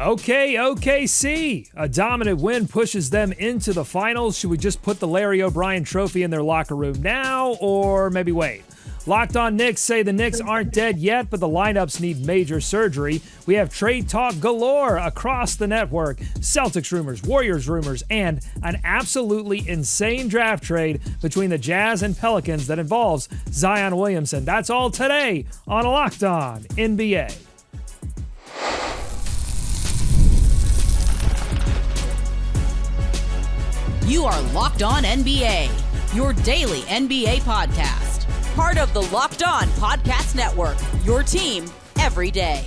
Okay, OKC. A dominant win pushes them into the finals. Should we just put the Larry O'Brien trophy in their locker room now, or maybe wait? Locked On Knicks say the Knicks aren't dead yet, but the lineups need major surgery. We have trade talk galore across the network. Celtics rumors, Warriors rumors, and an absolutely insane draft trade between the Jazz and Pelicans that involves Zion Williamson. That's all today on Locked On NBA. You are Locked On NBA, your daily NBA podcast. Part of the Locked On Podcast Network, your team every day.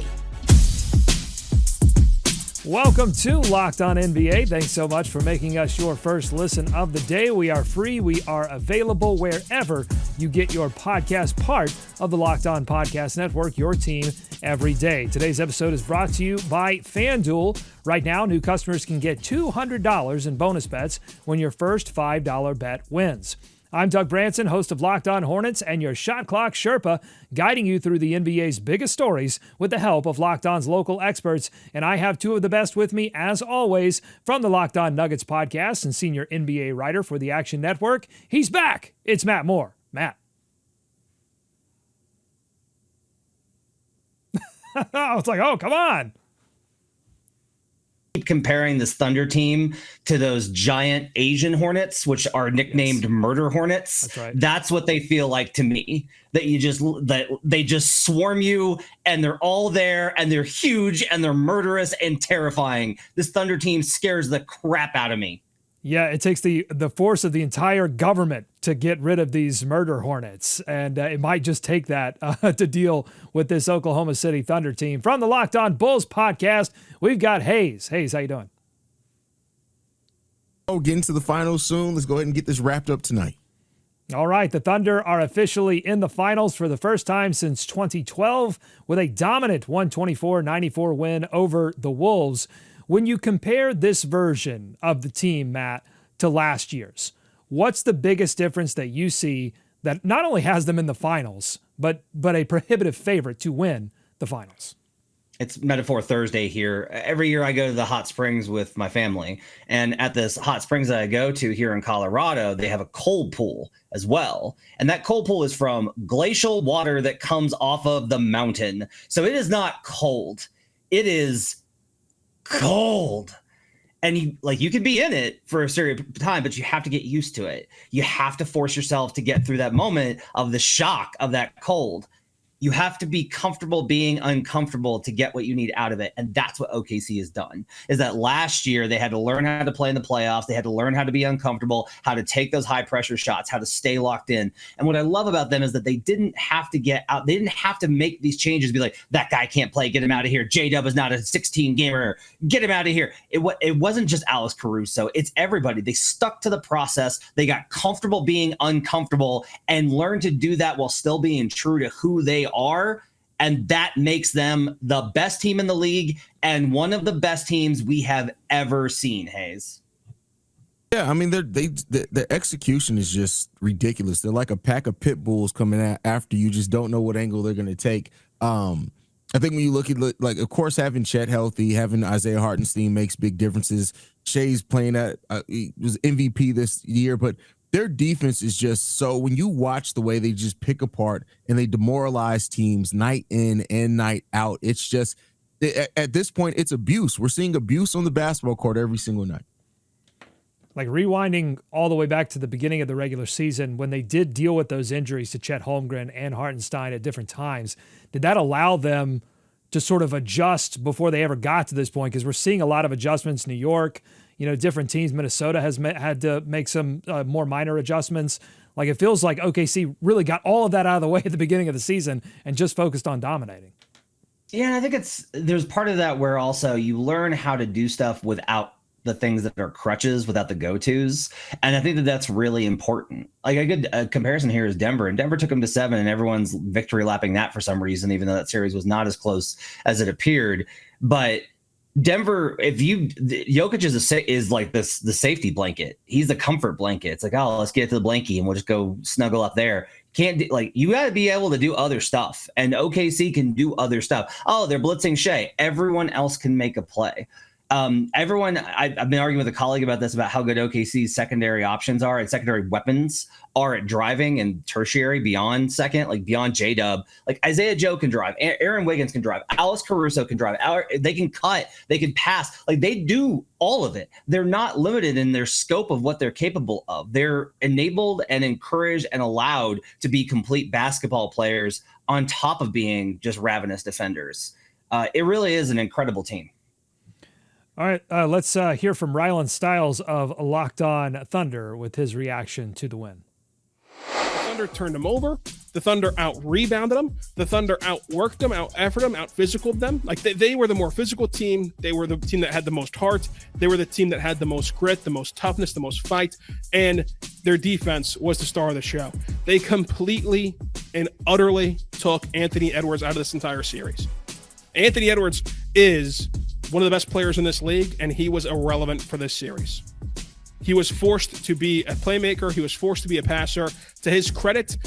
Welcome to Locked On NBA. Thanks so much for making us your first listen of the day. We are free. We are available wherever you get your podcast, part of the Locked On Podcast Network, your team every day. Today's episode is brought to you by FanDuel. Right now, new customers can get $200 in bonus bets when your first $5 bet wins. I'm Doug Branson, host of Locked On Hornets and your Shot Clock Sherpa, guiding you through the NBA's biggest stories with the help of Locked On's local experts. And I have two of the best with me, as always, from the Locked On Nuggets podcast and senior NBA writer for the Action Network. He's back. It's Matt Moore. Matt. I was like, oh, come on. Comparing this Thunder team to those giant Asian Hornets, which are nicknamed Murder Hornets. That's right. That's what they feel like to me. That they just swarm you, and they're all there, and they're huge, and they're murderous and terrifying. This Thunder team scares the crap out of me. Yeah, it takes the force of the entire government to get rid of these murder hornets, and it might just take that to deal with this Oklahoma City Thunder team. From the Locked On Bulls podcast, we've got Hayes. Hayes, how you doing? Oh, getting to the finals soon. Let's go ahead and get this wrapped up tonight. All right, the Thunder are officially in the finals for the first time since 2012 with a dominant 124-94 win over the Wolves. When you compare this version of the team, Matt, to last year's, what's the biggest difference that you see that not only has them in the finals, but a prohibitive favorite to win the finals? It's Metaphor Thursday here. Every year I go to the hot springs with my family, and at this hot springs that I go to here in Colorado, they have a cold pool as well. And that cold pool is from glacial water that comes off of the mountain. So it is not cold. It is cold. And you can be in it for a serious time, but you have to get used to it. You have to force yourself to get through that moment of the shock of that cold. You have to be comfortable being uncomfortable to get what you need out of it. And that's what OKC has done, is that last year they had to learn how to play in the playoffs. They had to learn how to be uncomfortable, how to take those high pressure shots, how to stay locked in. And what I love about them is that they didn't have to get out. They didn't have to make these changes, be like, that guy can't play, get him out of here. J-Dub is not a 16 gamer, get him out of here. It wasn't just Alex Caruso. It's everybody. They stuck to the process. They got comfortable being uncomfortable and learned to do that while still being true to who they are, and that makes them the best team in the league and one of the best teams we have ever seen. Hayes. Yeah, I mean, the execution is just ridiculous. They're like a pack of pit bulls coming after you. Just don't know what angle they're going to take. I think when you look at, like, of course, having Chet healthy, having Isaiah Hartenstein makes big differences. Shea's playing he was MVP this year, but their defense is just so, when you watch the way they just pick apart and they demoralize teams night in and night out, it's just, at this point, it's abuse. We're seeing abuse on the basketball court every single night. Like, rewinding all the way back to the beginning of the regular season, when they did deal with those injuries to Chet Holmgren and Hartenstein at different times, did that allow them to sort of adjust before they ever got to this point? Because we're seeing a lot of adjustments. New York, different teams. Minnesota has had to make some more minor adjustments. Like, it feels like OKC really got all of that out of the way at the beginning of the season and just focused on dominating. Yeah, I think there's part of that where also you learn how to do stuff without the things that are crutches, without the go-tos. And I think that that's really important. Like, a good comparison here is Denver, and Denver took them to 7, and everyone's victory lapping that for some reason, even though that series was not as close as it appeared. But Denver, Jokic is like the safety blanket. He's the comfort blanket. It's like, oh, let's get to the blankie and we'll just go snuggle up there. can't do, like, you got to be able to do other stuff, and OKC can do other stuff. Oh, they're blitzing Shea. Everyone else can make a play. I've been arguing with a colleague about this, about how good OKC's secondary options are and secondary weapons are at driving and tertiary beyond second, like beyond J-Dub. Like Isaiah Joe can drive, Aaron Wiggins can drive, Alice Caruso can drive, they can cut, they can pass. Like, they do all of it. They're not limited in their scope of what they're capable of. They're enabled and encouraged and allowed to be complete basketball players on top of being just ravenous defenders. It really is an incredible team. All right, let's hear from Rylan Stiles of Locked On Thunder with his reaction to the win. The Thunder turned them over. The Thunder out-rebounded them. The Thunder outworked them, out-efforted them, out-physicaled them. Like, they were the more physical team. They were the team that had the most heart. They were the team that had the most grit, the most toughness, the most fight. And their defense was the star of the show. They completely and utterly took Anthony Edwards out of this entire series. Anthony Edwards is one of the best players in this league, and he was irrelevant for this series. He was forced to be a playmaker. He was forced to be a passer. To his credit,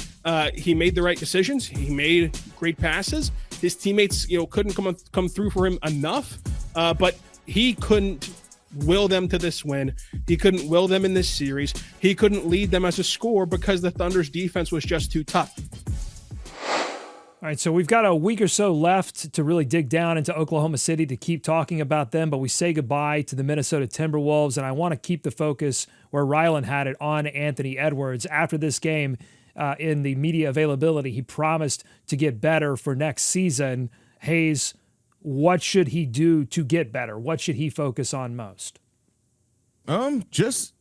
he made the right decisions. He made great passes. His teammates, couldn't come through for him enough, but he couldn't will them to this win. He couldn't will them in this series. He couldn't lead them as a scorer because the Thunder's defense was just too tough. All right, so we've got a week or so left to really dig down into Oklahoma City to keep talking about them, but we say goodbye to the Minnesota Timberwolves, and I want to keep the focus where Rylan had it on Anthony Edwards. After this game, in the media availability, he promised to get better for next season. Hayes, what should he do to get better? What should he focus on most? Just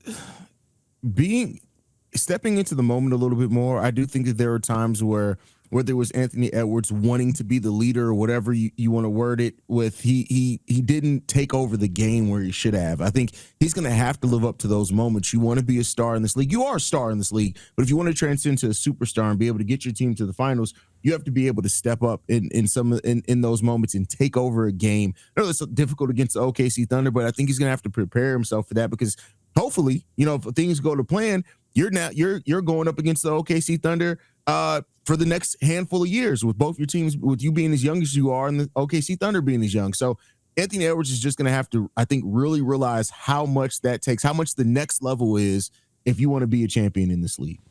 stepping into the moment a little bit more. I do think that there are times where whether it was Anthony Edwards wanting to be the leader or whatever you want to word it with, he didn't take over the game where he should have. I think he's going to have to live up to those moments. You want to be a star in this league. You are a star in this league, but if you want to transcend to a superstar and be able to get your team to the finals, you have to be able to step up in those moments and take over a game. I know it's difficult against the OKC Thunder, but I think he's going to have to prepare himself for that, because hopefully, if things go to plan, you're going up against the OKC Thunder for the next handful of years, with both your teams, with you being as young as you are and the OKC Thunder being as young. So Anthony Edwards is just going to have to, I think, really realize how much that takes, how much the next level is if you want to be a champion in this league.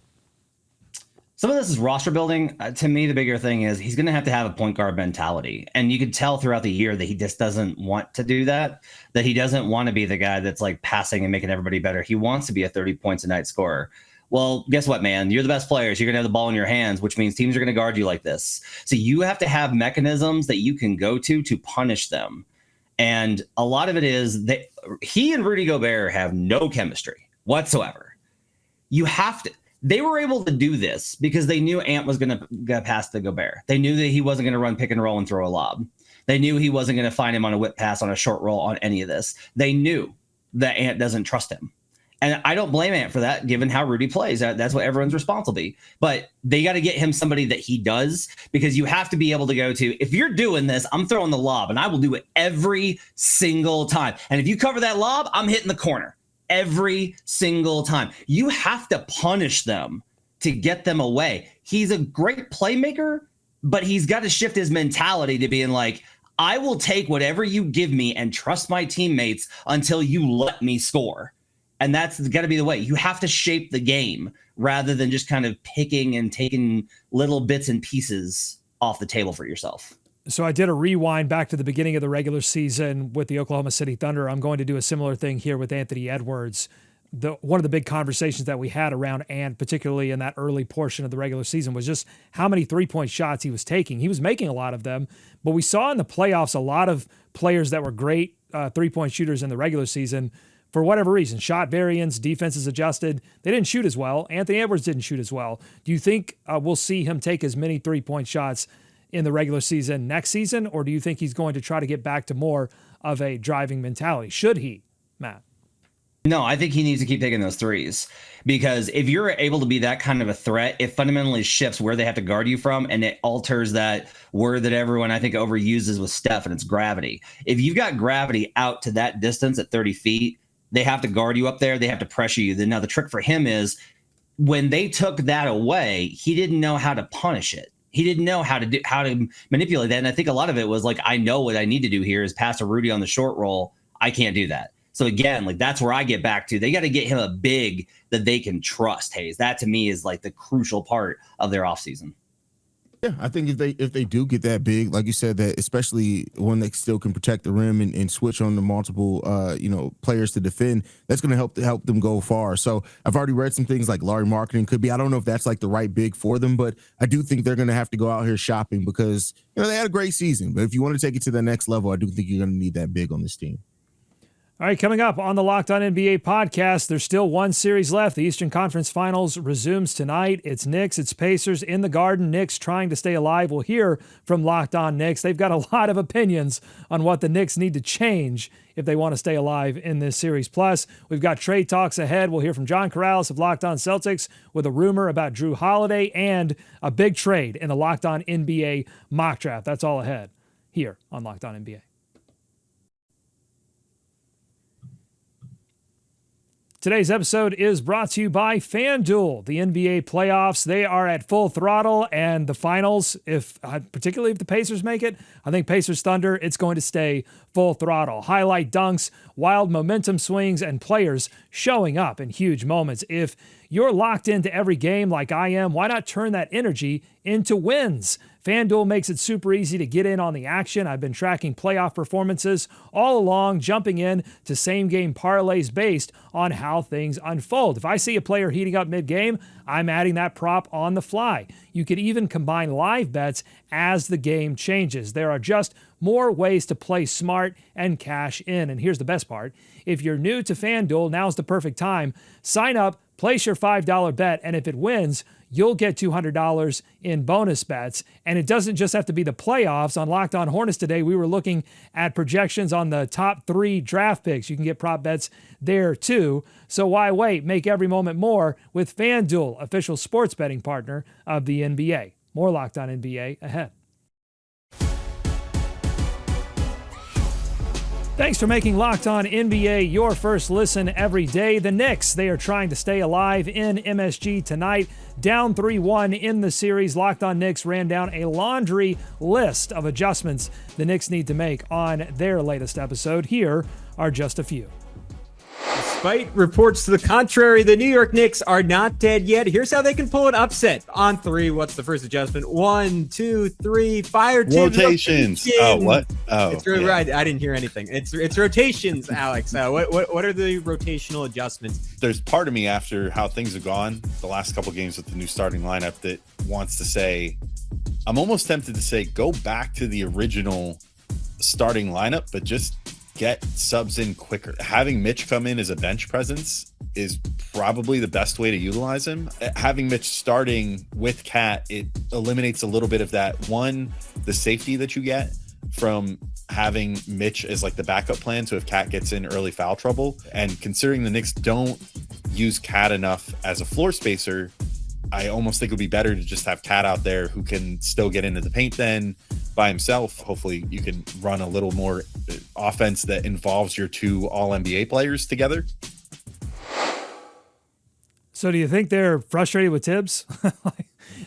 Some of this is roster building. To me, the bigger thing is he's going to have a point guard mentality. And you could tell throughout the year that he just doesn't want to do that he doesn't want to be the guy that's like passing and making everybody better. He wants to be a 30 points a night scorer. Well, guess what, man? You're the best players. You're going to have the ball in your hands, which means teams are going to guard you like this. So you have to have mechanisms that you can go to punish them. And a lot of it is that he and Rudy Gobert have no chemistry whatsoever. They were able to do this because they knew Ant was going to get past the Gobert. They knew that he wasn't going to run pick and roll and throw a lob. They knew he wasn't going to find him on a whip pass, on a short roll, on any of this. They knew that Ant doesn't trust him. And I don't blame Ant for that, given how Rudy plays. That's what everyone's responsible to be. But they got to get him somebody that he does, because you have to be able to go to, if you're doing this, I'm throwing the lob, and I will do it every single time. And if you cover that lob, I'm hitting the corner every single time. You have to punish them to get them away. He's a great playmaker, but he's got to shift his mentality to being like, I will take whatever you give me and trust my teammates until you let me score. And that's got to be the way. You have to shape the game rather than just kind of picking and taking little bits and pieces off the table for yourself. So I did a rewind back to the beginning of the regular season with the Oklahoma City Thunder. I'm going to do a similar thing here with Anthony Edwards. One of the big conversations that we had around Ant, particularly in that early portion of the regular season, was just how many three-point shots he was taking. He was making a lot of them, but we saw in the playoffs a lot of players that were great three-point shooters in the regular season. For whatever reason, shot variance, defenses adjusted, they didn't shoot as well. Anthony Edwards didn't shoot as well. Do you think we'll see him take as many three-point shots in the regular season next season, or do you think he's going to try to get back to more of a driving mentality? Should he, Matt? No, I think he needs to keep taking those threes, because if you're able to be that kind of a threat, it fundamentally shifts where they have to guard you from, and it alters that word that everyone, I think, overuses with Steph, and it's gravity. If you've got gravity out to that distance at 30 feet, they have to guard you up there. They have to pressure you. Then now the trick for him is when they took that away, he didn't know how to punish it. He didn't know how to manipulate that. And I think a lot of it was like, I know what I need to do here is pass to Rudy on the short roll. I can't do that. So again, like that's where I get back to. They got to get him a big that they can trust, Hayes. That to me is like the crucial part of their offseason. Yeah, I think if they do get that big, like you said, that especially when they still can protect the rim and switch on the multiple players to defend, that's going to help them go far. So I've already read some things like Larry Marketing could be. I don't know if that's like the right big for them, but I do think they're going to have to go out here shopping because they had a great season. But if you want to take it to the next level, I do think you're going to need that big on this team. All right, coming up on the Locked On NBA podcast, there's still one series left. The Eastern Conference Finals resumes tonight. It's Knicks, it's Pacers in the Garden. Knicks trying to stay alive. We'll hear from Locked On Knicks. They've got a lot of opinions on what the Knicks need to change if they want to stay alive in this series. Plus, we've got trade talks ahead. We'll hear from John Corrales of Locked On Celtics with a rumor about Jrue Holiday and a big trade in the Locked On NBA mock draft. That's all ahead here on Locked On NBA. Today's episode is brought to you by FanDuel. The NBA playoffs, they are at full throttle, and the finals, particularly if the Pacers make it, I think Pacers Thunder, it's going to stay full throttle. Highlight dunks, wild momentum swings, and players showing up in huge moments. If you're locked into every game like I am, why not turn that energy into wins? FanDuel makes it super easy to get in on the action. I've been tracking playoff performances all along, jumping in to same-game parlays based on how things unfold. If I see a player heating up mid-game, I'm adding that prop on the fly. You could even combine live bets as the game changes. There are just more ways to play smart and cash in. And here's the best part. If you're new to FanDuel, now's the perfect time. Sign up, place your $5 bet, and if it wins, you'll get $200 in bonus bets. And it doesn't just have to be the playoffs. On Locked On Hornets today, we were looking at projections on the top 3 draft picks. You can get prop bets there too. So why wait? Make every moment more with FanDuel, official sports betting partner of the NBA. More Locked On NBA ahead. Thanks for making Locked On NBA your first listen every day. The Knicks, they are trying to stay alive in MSG tonight. Down 3-1 in the series. Locked On Knicks ran down a laundry list of adjustments the Knicks need to make on their latest episode. Here are just a few. Despite reports to the contrary, the New York Knicks are not dead yet. Here's how they can pull an upset. On 3, what's the first adjustment? 1, 2, 3, fire team rotations. Oh, what? Oh, it's really right. I didn't hear anything. It's rotations, Alex. What are the rotational adjustments? There's part of me after how things have gone the last couple games with the new starting lineup that wants to say, I'm almost tempted to say, go back to the original starting lineup, but just get subs in quicker. Having Mitch come in as a bench presence is probably the best way to utilize him. Having Mitch starting with Cat, it eliminates a little bit of that the safety that you get from having Mitch as like the backup plan. So if Cat gets in early foul trouble, and considering the Knicks don't use Cat enough as a floor spacer, I almost think it would be better to just have Cat out there who can still get into the paint then by himself. Hopefully you can run a little more offense that involves your 2 all-NBA players together. So do you think they're frustrated with Tibbs?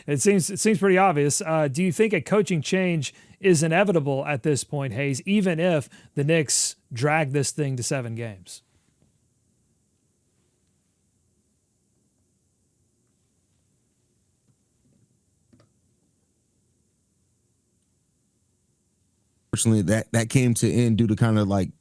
It seems pretty obvious. Do you think a coaching change is inevitable at this point, Hayes, even if the Knicks drag this thing to 7 games? Unfortunately, that came to end due to kind of like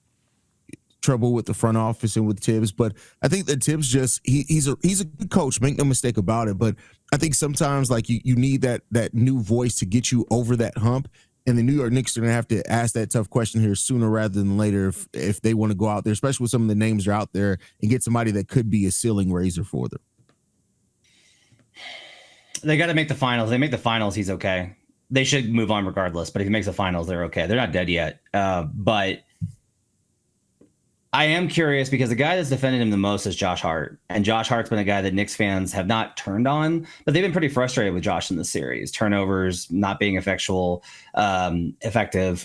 trouble with the front office and with Tibbs. But I think that Tibbs he's a good coach, make no mistake about it. But I think sometimes like you need that new voice to get you over that hump. And the New York Knicks are going to have to ask that tough question here sooner rather than later if they want to go out there, especially with some of the names that are out there, and get somebody that could be a ceiling raiser for them. They got to make the finals. They make the finals, he's okay. They should move on regardless, but if he makes the finals, they're okay. They're not dead yet. But I am curious because the guy that's defended him the most is Josh Hart. And Josh Hart's been a guy that Knicks fans have not turned on, but they've been pretty frustrated with Josh in this series. Turnovers, not being effective,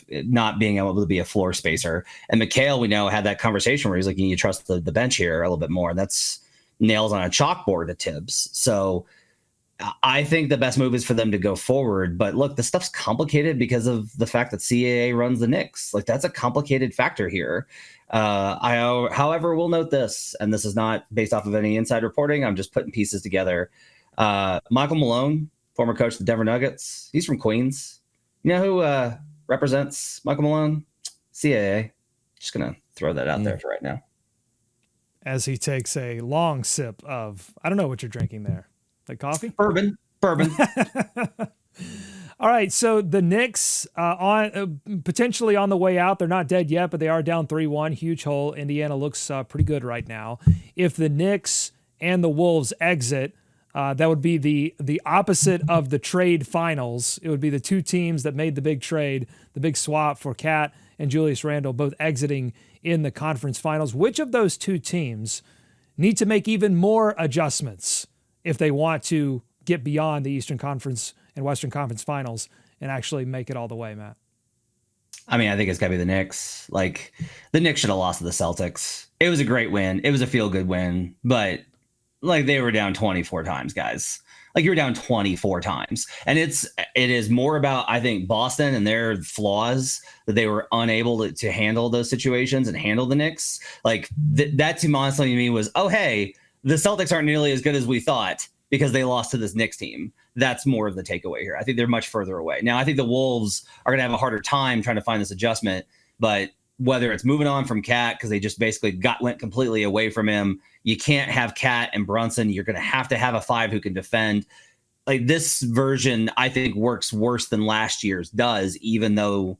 not being able to be a floor spacer. And Mikal, we know, had that conversation where he's like, you need to trust the bench here a little bit more. That's nails on a chalkboard to Tibbs. So I think the best move is for them to go forward. But look, the stuff's complicated because of the fact that CAA runs the Knicks. Like, that's a complicated factor here. However, will note this, and this is not based off of any inside reporting. I'm just putting pieces together. Michael Malone, former coach of the Denver Nuggets. He's from Queens. You know who represents Michael Malone? CAA. Just going to throw that out there for right now. As he takes a long sip of, I don't know what you're drinking there. Like coffee? Bourbon. All right, so the Knicks on potentially on the way out. They're not dead yet, but they are down 3-1. Huge hole. Indiana looks pretty good right now. If the Knicks and the Wolves exit, that would be the opposite of the trade finals. It would be the two teams that made the big trade, the big swap for Cat and Julius Randle, both exiting in the conference finals. Which of those two teams need to make even more adjustments if they want to get beyond the Eastern Conference and Western Conference finals and actually make it all the way, Matt? I mean, I think it's got to be the Knicks. Like, the Knicks should have lost to the Celtics. It was a great win. It was a feel-good win, but like, they were down 24 times, guys. Like, you were down 24 times. And it is more about, I think, Boston and their flaws, that they were unable to handle those situations and handle the Knicks. Like, that to honestly to me was, oh, hey, the Celtics aren't nearly as good as we thought because they lost to this Knicks team. That's more of the takeaway here. I think they're much further away. Now, I think the Wolves are going to have a harder time trying to find this adjustment, but whether it's moving on from Cat because they just basically went completely away from him. You can't have Cat and Brunson. You're going to have a five who can defend. Like, this version, I think, works worse than last year's does, even though,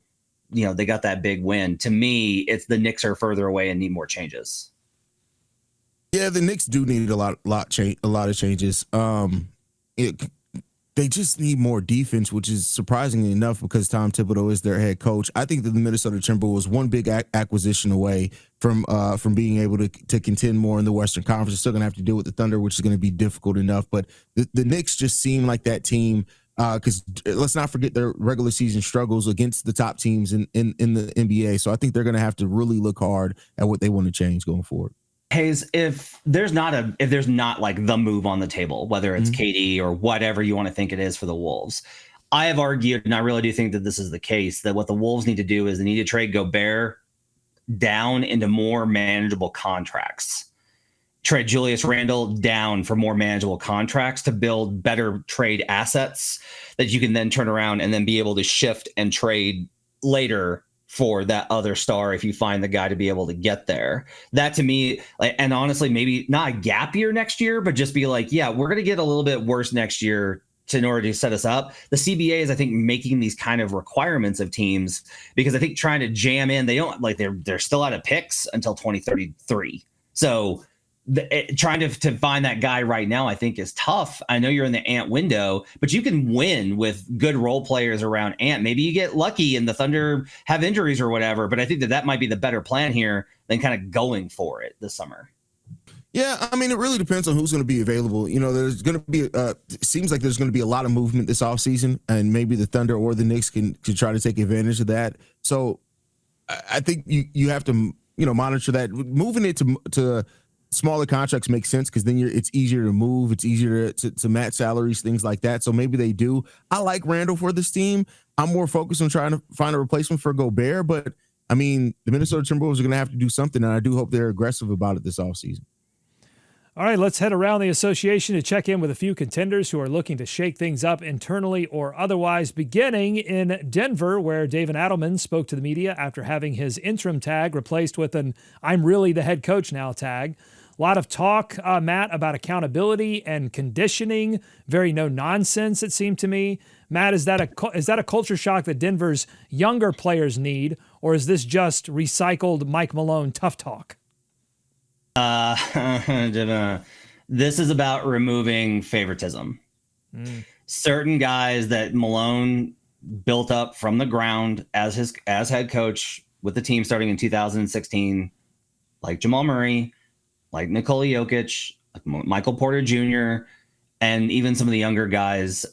you know, they got that big win. To me, it's the Knicks are further away and need more changes. Yeah, the Knicks do need a lot of changes. They just need more defense, which is surprisingly enough because Tom Thibodeau is their head coach. I think that the Minnesota Timberwolves one big acquisition away from being able to contend more in the Western Conference. They're still going to have to deal with the Thunder, which is going to be difficult enough. But the Knicks just seem like that team because let's not forget their regular season struggles against the top teams in the NBA. So I think they're going to have to really look hard at what they want to change going forward. Hayes, if there's not like the move on the table, whether it's KD or whatever you want to think it is for the Wolves, I have argued, and I really do think that this is the case, that what the Wolves need to do is they need to trade Gobert down into more manageable contracts. Trade Julius Randle down for more manageable contracts to build better trade assets that you can then turn around and then be able to shift and trade later for that other star if you find the guy to be able to get there. That to me, like, and honestly, maybe not a gap year next year, but just be like, yeah, we're going to get a little bit worse next year in order to set us up. The CBA is, I think, making these kind of requirements of teams because I think trying to jam in, they don't like they're still out of picks until 2033. So trying to find that guy right now, I think, is tough. I know you're in the Ant window, but you can win with good role players around Ant. Maybe you get lucky and the Thunder have injuries or whatever, but I think that might be the better plan here than kind of going for it this summer. Yeah, I mean, it really depends on who's going to be available. You know, there's going to be, it seems like there's going to be a lot of movement this offseason, and maybe the Thunder or the Knicks can try to take advantage of that. So I think you have to, you know, monitor that. Moving it to smaller contracts makes sense because then it's easier to move. It's easier to match salaries, things like that. So maybe they do. I like Randall for this team. I'm more focused on trying to find a replacement for Gobert, but I mean, the Minnesota Timberwolves are going to have to do something, and I do hope they're aggressive about it this offseason. All right, let's head around the association to check in with a few contenders who are looking to shake things up internally or otherwise, beginning in Denver, where David Adelman spoke to the media after having his interim tag replaced with an "I'm really the head coach now" tag. A lot of talk, Matt, about accountability and conditioning. Very no nonsense, it seemed to me. Matt, is that a culture shock that Denver's younger players need, or is this just recycled Mike Malone tough talk? This is about removing favoritism. Certain guys that Malone built up from the ground as head coach with the team starting in 2016, like Jamal Murray, like Nikola Jokic, like Michael Porter Jr., and even some of the younger guys,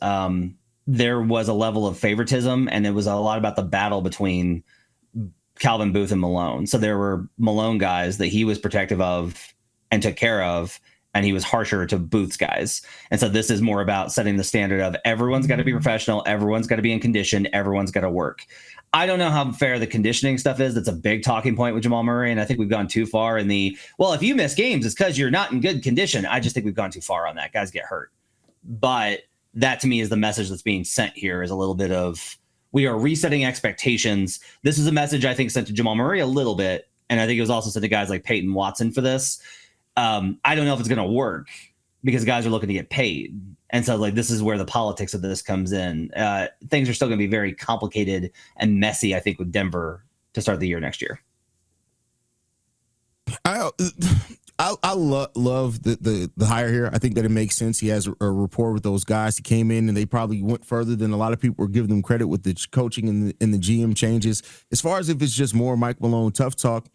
there was a level of favoritism, and it was a lot about the battle between Calvin Booth and Malone. So there were Malone guys that he was protective of and took care of, and he was harsher to Booth's guys. And so this is more about setting the standard of everyone's got to be professional, everyone's got to be in condition, everyone's got to work. I don't know how fair the conditioning stuff is. That's a big talking point with Jamal Murray, and I think we've gone too far in the, well, if you miss games, it's because you're not in good condition. I just think we've gone too far on that. Guys get hurt. But that to me is the message that's being sent here, is a little bit of, we are resetting expectations. This is a message I think sent to Jamal Murray a little bit, and I think it was also sent to guys like Peyton Watson for this. I don't know if it's going to work because guys are looking to get paid. And so like, this is where the politics of this comes in. Things are still going to be very complicated and messy, I think, with Denver to start the year next year. I love the hire here. I think that it makes sense. He has a rapport with those guys. He came in and they probably went further than a lot of people were giving them credit with the coaching and the GM changes. As far as if it's just more Mike Malone tough talk,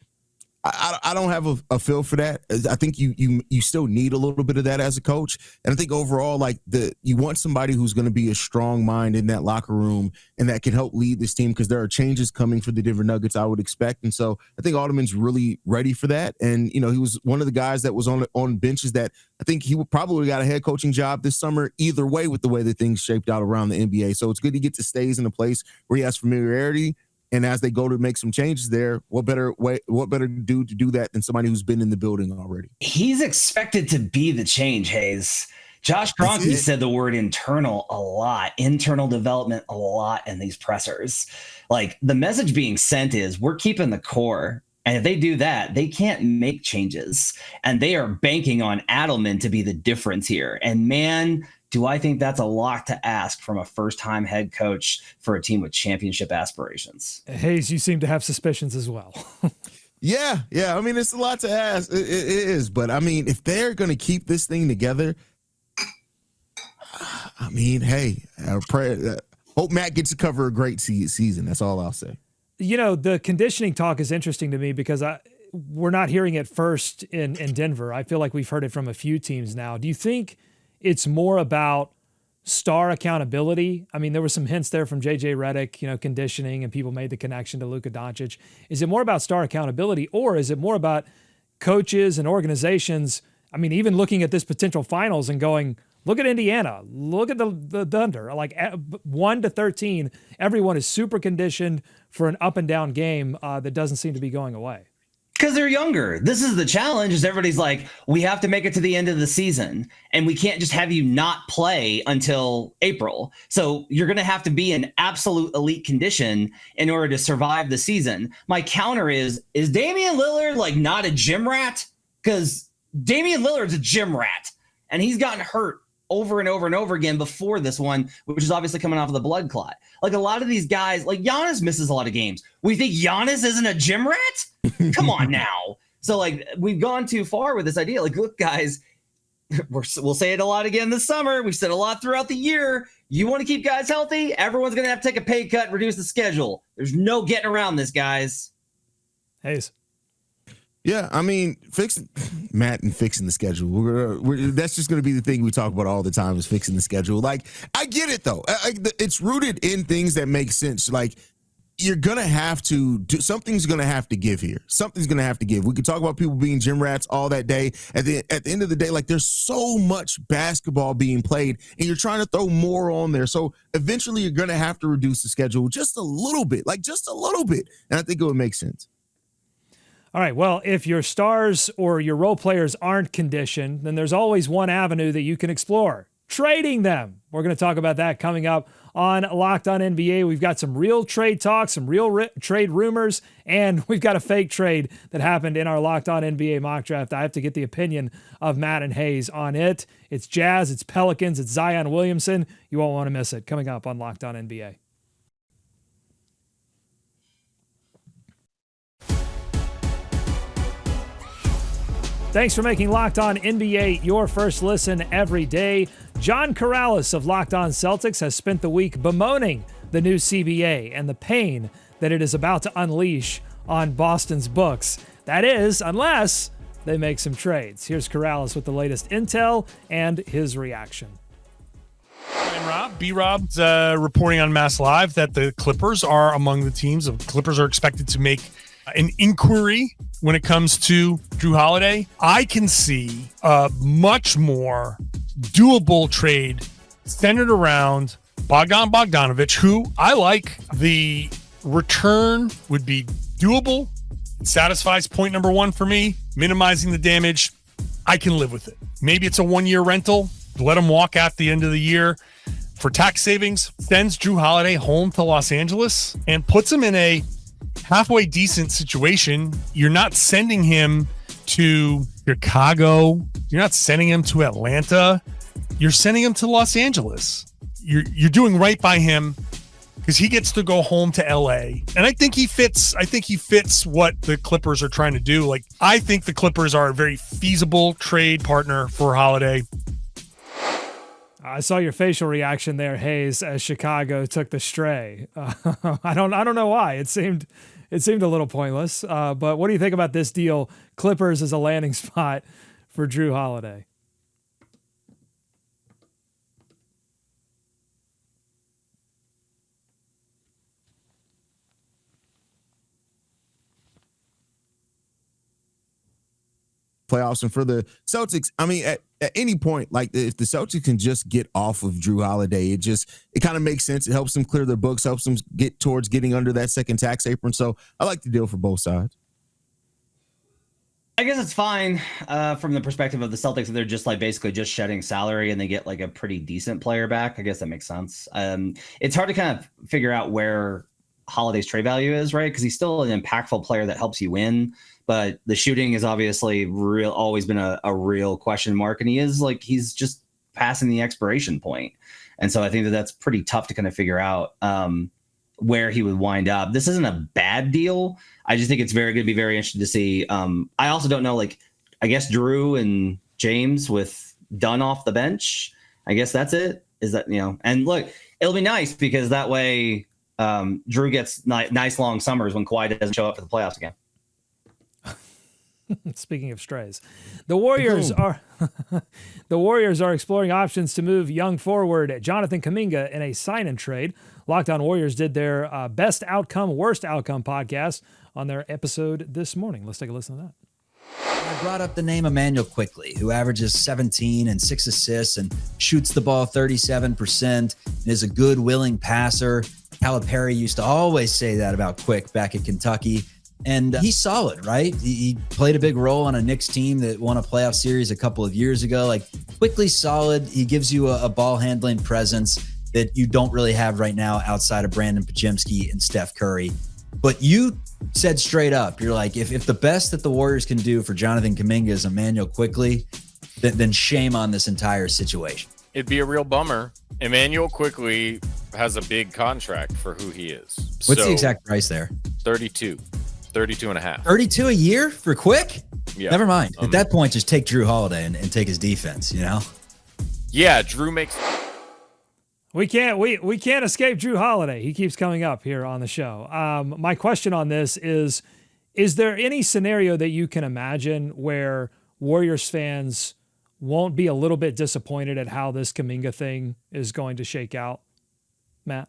I don't have a feel for that. I think you still need a little bit of that as a coach. And I think overall, like you want somebody who's going to be a strong mind in that locker room and that can help lead this team, because there are changes coming for the Denver Nuggets, I would expect. And so I think Alderman's really ready for that. And, he was one of the guys that was on benches that I think he would probably got a head coaching job this summer either way with the way that things shaped out around the NBA. So it's good to get to stays in a place where he has familiarity. And as they go to make some changes there, what better dude to do that than somebody who's been in the building already? He's expected to be the change, Hayes. Josh Kroenke said the word internal development a lot in these pressers. Like, the message being sent is we're keeping the core. And if they do that, they can't make changes. And they are banking on Adelman to be the difference here. And man, do I think that's a lot to ask from a first-time head coach for a team with championship aspirations. Hayes, you seem to have suspicions as well. Yeah. I mean, it's a lot to ask. It is. But, I mean, if they're going to keep this thing together, I mean, hey, I hope Matt gets to cover a great season. That's all I'll say. The conditioning talk is interesting to me because we're not hearing it first in Denver. I feel like we've heard it from a few teams now. Do you think it's more about star accountability? I mean, there were some hints there from JJ Redick, conditioning, and people made the connection to Luka Doncic. Is it more about star accountability, or is it more about coaches and organizations? I mean, even looking at this potential finals and going, look at Indiana, look at the Thunder, like 1-13, everyone is super conditioned for an up and down game that doesn't seem to be going away. Because they're younger. This is the challenge, is everybody's like, we have to make it to the end of the season, and we can't just have you not play until April. So you're going to have to be in absolute elite condition in order to survive the season. My counter is Damian Lillard like not a gym rat? Because Damian Lillard's a gym rat, and he's gotten hurt over and over and over again before this one, which is obviously coming off of the blood clot. Like, a lot of these guys, like Giannis misses a lot of games. We think Giannis isn't a gym rat? Come on now. So, like, we've gone too far with this idea. Like, look, guys, we'll say it a lot again this summer. We've said a lot throughout the year. You want to keep guys healthy? Everyone's going to have to take a pay cut, reduce the schedule. There's no getting around this, guys. Hayes. Yeah, I mean, fixing the schedule. That's just going to be the thing we talk about all the time, is fixing the schedule. Like, I get it, though. It's rooted in things that make sense. Like, you're going to have to do something's going to have to give here. Something's going to have to give. We could talk about people being gym rats all that day. At the end of the day, like, there's so much basketball being played, and you're trying to throw more on there. So eventually you're going to have to reduce the schedule just a little bit. And I think it would make sense. All right, well, if your stars or your role players aren't conditioned, then there's always one avenue that you can explore: trading them. We're going to talk about that coming up on Locked On NBA. We've got some real trade talk, some real trade rumors, and we've got a fake trade that happened in our Locked On NBA mock draft. I have to get the opinion of Matt and Hayes on it. It's Jazz, it's Pelicans, it's Zion Williamson. You won't want to miss it. Coming up on Locked On NBA. Thanks for making Locked On NBA your first listen every day. John Corrales of Locked On Celtics has spent the week bemoaning the new CBA and the pain that it is about to unleash on Boston's books. That is, unless they make some trades. Here's Corrales with the latest intel and his reaction. And Rob, B-Rob's reporting on Mass Live that the Clippers are among the teams. The Clippers are expected to make an inquiry when it comes to Jrue Holiday. I can see a much more doable trade centered around Bogdan Bogdanovic, who I like. The return would be doable. It satisfies point number one for me, minimizing the damage. I can live with it. Maybe it's a 1-year rental. Let him walk at the end of the year for tax savings. Sends Jrue Holiday home to Los Angeles and puts him in a halfway decent situation. You're not sending him to Chicago. You're not sending him to Atlanta. You're sending him to Los Angeles. You're doing right by him because he gets to go home to LA. And I think he fits what the Clippers are trying to do. Like, I think the Clippers are a very feasible trade partner for Holiday. I saw your facial reaction there, Hayes, as Chicago took the stray. I don't know why. It seemed a little pointless. But what do you think about this deal? Clippers as a landing spot for Jrue Holiday. Playoffs. And for the Celtics, I mean, at any point, like if the Celtics can just get off of Jrue Holiday, it kind of makes sense. It helps them clear their books, helps them get towards getting under that second tax apron. So I like the deal for both sides. I guess it's fine from the perspective of the Celtics. They're just like basically just shedding salary and they get like a pretty decent player back. I guess that makes sense. It's hard to kind of figure out where Holiday's trade value is, right? Because he's still an impactful player that helps you win. But the shooting is obviously always been a real question mark. And he's just passing the expiration point. And so I think that's pretty tough to kind of figure out where he would wind up. This isn't a bad deal. I just think it's going to be very interesting to see. I also don't know, I guess Jrue and James with Dunn off the bench. I guess that's it. Is that, and look, it'll be nice because that way Jrue gets nice long summers when Kawhi doesn't show up for the playoffs again. Speaking of strays, the Warriors are exploring options to move young forward Jonathan Kuminga in a sign-and trade. Locked On Warriors did their best outcome, worst outcome podcast on their episode this morning. Let's take a listen to that. I brought up the name Emmanuel Quickley, who averages 17 and 6 assists and shoots the ball 37% and is a good, willing passer. Calipari used to always say that about Quick back at Kentucky. And he's solid, right? He played a big role on a Knicks team that won a playoff series a couple of years ago. Quickly solid. He gives you a ball handling presence that you don't really have right now outside of Brandon Pajemski and Steph Curry. But you said straight up, you're like, if the best that the Warriors can do for Jonathan Kuminga is Emmanuel Quickley, then shame on this entire situation. It'd be a real bummer. Emmanuel Quickley has a big contract for who he is. What's the exact price there? 32 and a half. 32 a year for Quick? Yeah. Never mind. At that point, just take Jrue Holiday and take his defense, Yeah, Jrue makes... We can't escape Jrue Holiday. He keeps coming up here on the show. My question on this is there any scenario that you can imagine where Warriors fans won't be a little bit disappointed at how this Kuminga thing is going to shake out, Matt?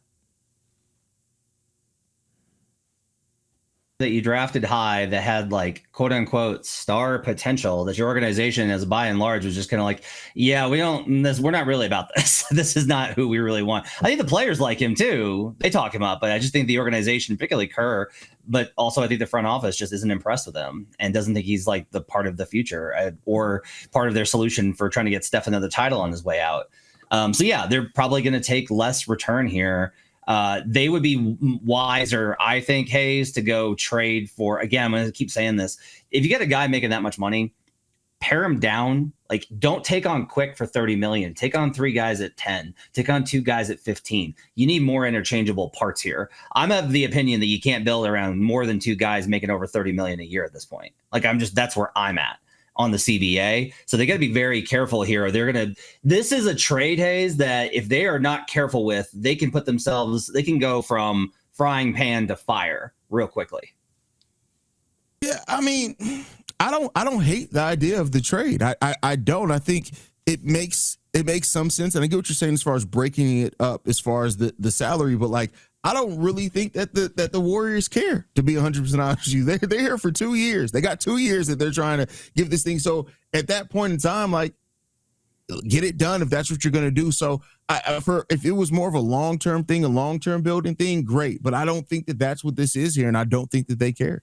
That you drafted high that had quote unquote star potential, that your organization as by and large was just kind of we're not really about this. This is not who we really want. I think the players like him too. They talk him up, but I just think the organization, particularly Kerr, but also I think the front office just isn't impressed with him and doesn't think he's the part of the future or part of their solution for trying to get Steph another title on his way out. They're probably going to take less return here. They would be wiser, I think, Hayes, to go trade for, again, I'm going to keep saying this. If you get a guy making that much money, pare him down. Don't take on Quick for $30 million. Take on 3 guys at 10. Take on 2 guys at 15. You need more interchangeable parts here. I'm of the opinion that you can't build around more than 2 guys making over $30 million a year at this point. That's where I'm at on the CBA. So they got to be very careful here. This is a trade, Hayes, that if they are not careful with, they can go from frying pan to fire real quickly. Yeah. I mean, I don't hate the idea of the trade. I don't. I think it makes some sense. And I get what you're saying as far as breaking it up, as far as the salary, but I don't really think that the Warriors care, to be 100% honest with you. They're here for 2 years. They got 2 years that they're trying to give this thing. So at that point in time, like, get it done if that's what you're going to do. So if it was more of a long-term thing, a long-term building thing, great. But I don't think that that's what this is here, and I don't think that they care.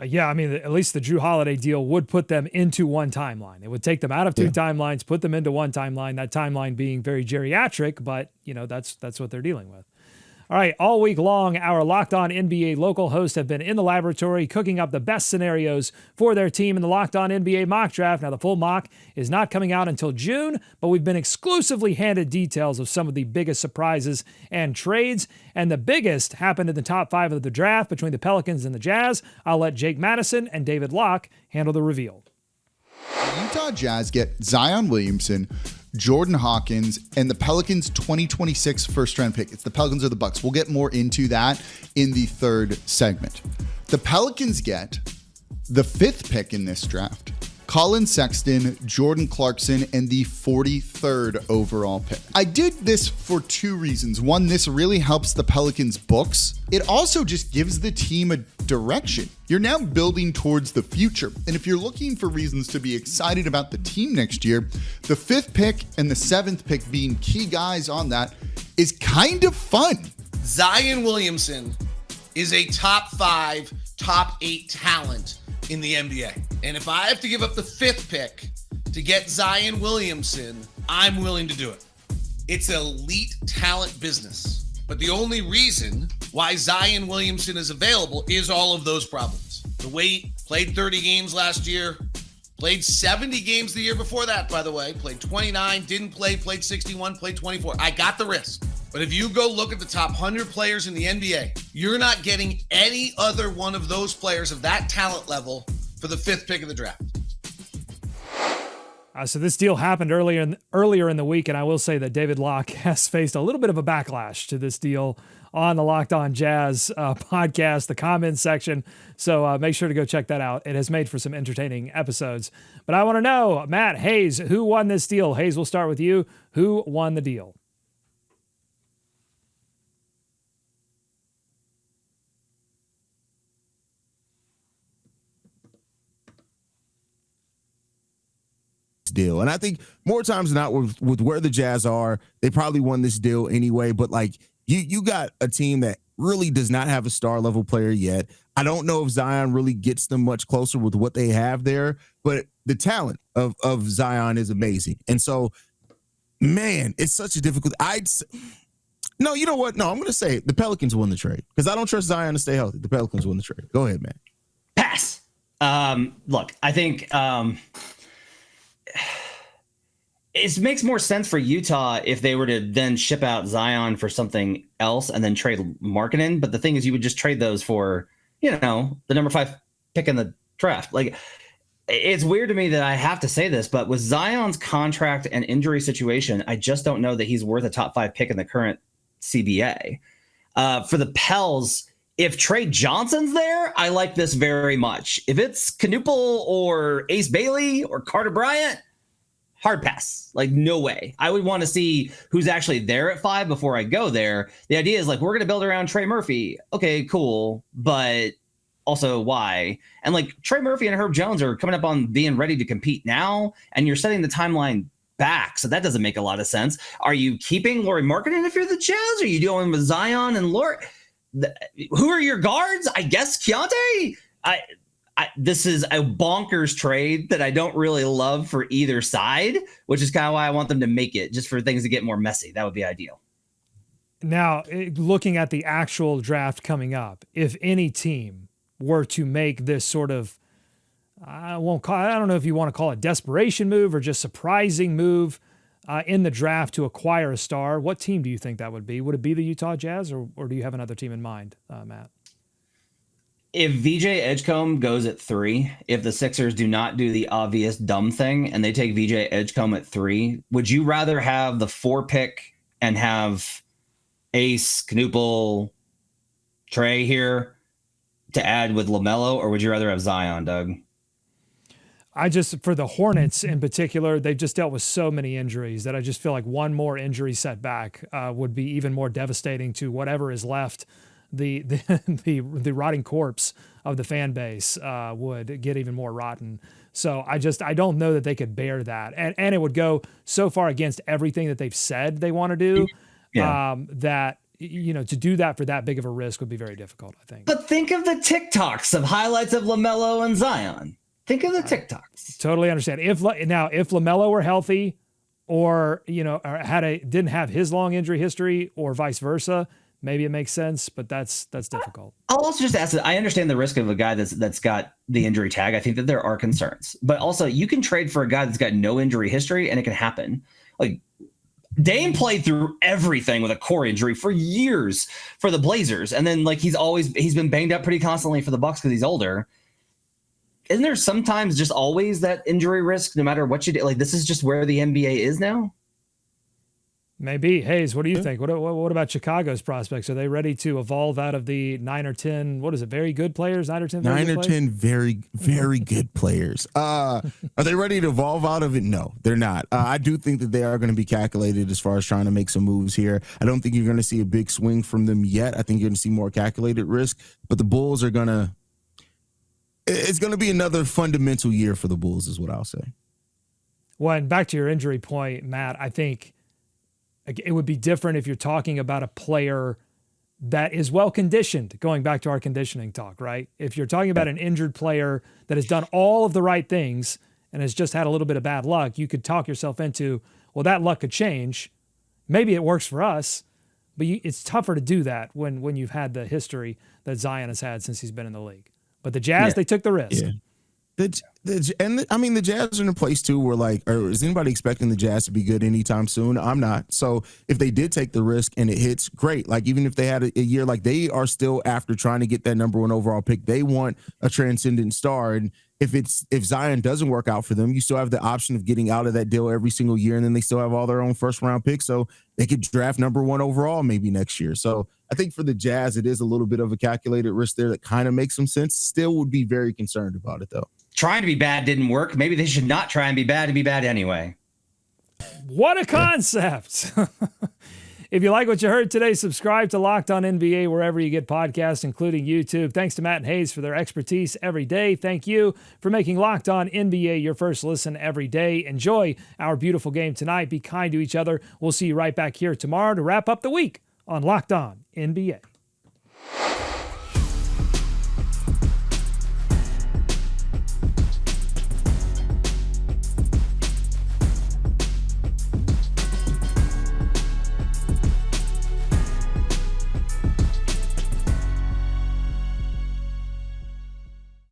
Yeah, I mean, at least the Jrue Holiday deal would put them into one timeline. It would take them out of two timelines, put them into one timeline, that timeline being very geriatric, but, that's what they're dealing with. All right, all week long, our Locked On NBA local hosts have been in the laboratory cooking up the best scenarios for their team in the Locked On NBA mock draft. Now, the full mock is not coming out until June, but we've been exclusively handed details of some of the biggest surprises and trades. And the biggest happened in the top 5 of the draft between the Pelicans and the Jazz. I'll let Jake Madison and David Locke handle the reveal. The Utah Jazz get Zion Williamson, Jordan Hawkins, and the Pelicans 2026 first-round pick. It's the Pelicans or the Bucks. We'll get more into that in the third segment. The Pelicans get the 5th pick in this draft, Colin Sexton, Jordan Clarkson, and the 43rd overall pick. I did this for 2 reasons. One, this really helps the Pelicans' books. It also just gives the team a direction. You're now building towards the future. And if you're looking for reasons to be excited about the team next year, the 5th pick and the 7th pick being key guys on that is kind of fun. Zion Williamson is a top 5, top 8 talent in the NBA. And if I have to give up the 5th pick to get Zion Williamson, I'm willing to do it. It's elite talent business. But the only reason why Zion Williamson is available is all of those problems. The weight, played 30 games last year, played 70 games the year before that, by the way, played 29, didn't play, played 61, played 24. I got the risk. But if you go look at the top 100 players in the NBA, you're not getting any other one of those players of that talent level for the 5th pick of the draft. So this deal happened earlier in the week, and I will say that David Locke has faced a little bit of a backlash to this deal on the Locked On Jazz podcast, the comments section. So make sure to go check that out. It has made for some entertaining episodes. But I want to know, Matt, Hayes, who won this deal? Hayes, we'll start with you. Who won the deal? Deal. And I think more times than not with where the Jazz are, they probably won this deal anyway. But like you got a team that really does not have a star level player yet. I don't know if Zion really gets them much closer with what they have there, but the talent of Zion is amazing. And so, man, it's such a difficult. No, you know what? No, I'm going to say the Pelicans won the trade because I don't trust Zion to stay healthy. The Pelicans won the trade. Go ahead, man. Pass. Look, I think it makes more sense for Utah if they were to then ship out Zion for something else and then trade Markkanen. But the thing is, you would just trade those for, the number 5 pick in the draft. Like, it's weird to me that I have to say this, but with Zion's contract and injury situation, I just don't know that he's worth a top 5 pick in the current CBA. For the Pels, if Trey Johnson's there, I like this very much. If it's Knupel or Ace Bailey or Carter Bryant, hard pass. Like, no way. I would want to see who's actually there at 5 before I go there. The idea is like, we're going to build around Trey Murphy. Okay, cool. But also why? And like Trey Murphy and Herb Jones are coming up on being ready to compete now, and you're setting the timeline back. So that doesn't make a lot of sense. Are you keeping Lauri Markkanen if you're the Jazz? Are you dealing with Zion and Lauri? Who are your guards? I guess Keontae? This is a bonkers trade that I don't really love for either side, which is kind of why I want them to make it, just for things to get more messy. That would be ideal. Now, looking at the actual draft coming up, if any team were to make this sort of, I don't know if you want to call it desperation move or just surprising move in the draft to acquire a star, what team do you think that would be? Would it be the Utah Jazz, or do you have another team in mind, Matt? If VJ Edgecombe goes at 3, if the Sixers do not do the obvious dumb thing and they take VJ Edgecombe at 3, would you rather have the 4 pick and have Ace, Knupel, Trey here to add with LaMelo, or would you rather have Zion, Doug? For the Hornets in particular, they've just dealt with so many injuries that I just feel like one more injury setback would be even more devastating to whatever is left. The rotting corpse of the fan base would get even more rotten. So I don't know that they could bear that. And it would go so far against everything that they've said they want to do that, to do that for that big of a risk would be very difficult, I think. But think of the TikToks of highlights of LaMelo and Zion. Think of the TikToks. Totally understand. If LaMelo were healthy or didn't have his long injury history or vice versa, maybe it makes sense, but that's difficult. I'll also just ask, I understand the risk of a guy that's got the injury tag. I think that there are concerns, but also you can trade for a guy that's got no injury history and it can happen. Like Dame played through everything with a core injury for years for the Blazers. And then he's been banged up pretty constantly for the Bucks because he's older. Isn't there sometimes just always that injury risk no matter what you do? Like this is just where the NBA is now. Maybe. Hayes, what do you think? What about Chicago's prospects? Are they ready to evolve out of the 9 or 10? What is it? Very good players? 9 or 10? 9 or 10 very, very good players. Are they ready to evolve out of it? No, they're not. I do think that they are going to be calculated as far as trying to make some moves here. I don't think you're going to see a big swing from them yet. I think you're going to see more calculated risk, but the Bulls are going to, it's going to be another fundamental year for the Bulls is what I'll say. Well, and back to your injury point, Matt, I think it would be different if you're talking about a player that is well conditioned, going back to our conditioning talk, right? If you're talking about an injured player that has done all of the right things and has just had a little bit of bad luck, you could talk yourself into, well, that luck could change. Maybe it works for us, but it's tougher to do that when you've had the history that Zion has had since he's been in the league. But the Jazz, they took the risk. Yeah. The Jazz are in a place too where is anybody expecting the Jazz to be good anytime soon? I'm not. So if they did take the risk and it hits, great. Like even if they had a year, like they are still after trying to get that number 1 overall pick. They want a transcendent star. And if Zion doesn't work out for them, you still have the option of getting out of that deal every single year. And then they still have all their own first round picks. So they could draft number 1 overall maybe next year. So I think for the Jazz, it is a little bit of a calculated risk there that kind of makes some sense. Still would be very concerned about it though. Trying to be bad didn't work. Maybe they should not try and be bad anyway. What a concept. If you like what you heard today, subscribe to Locked On NBA wherever you get podcasts, including YouTube. Thanks to Matt and Hayes for their expertise every day. Thank you for making Locked On NBA your first listen every day. Enjoy our beautiful game tonight. Be kind to each other. We'll see you right back here tomorrow to wrap up the week on Locked On NBA.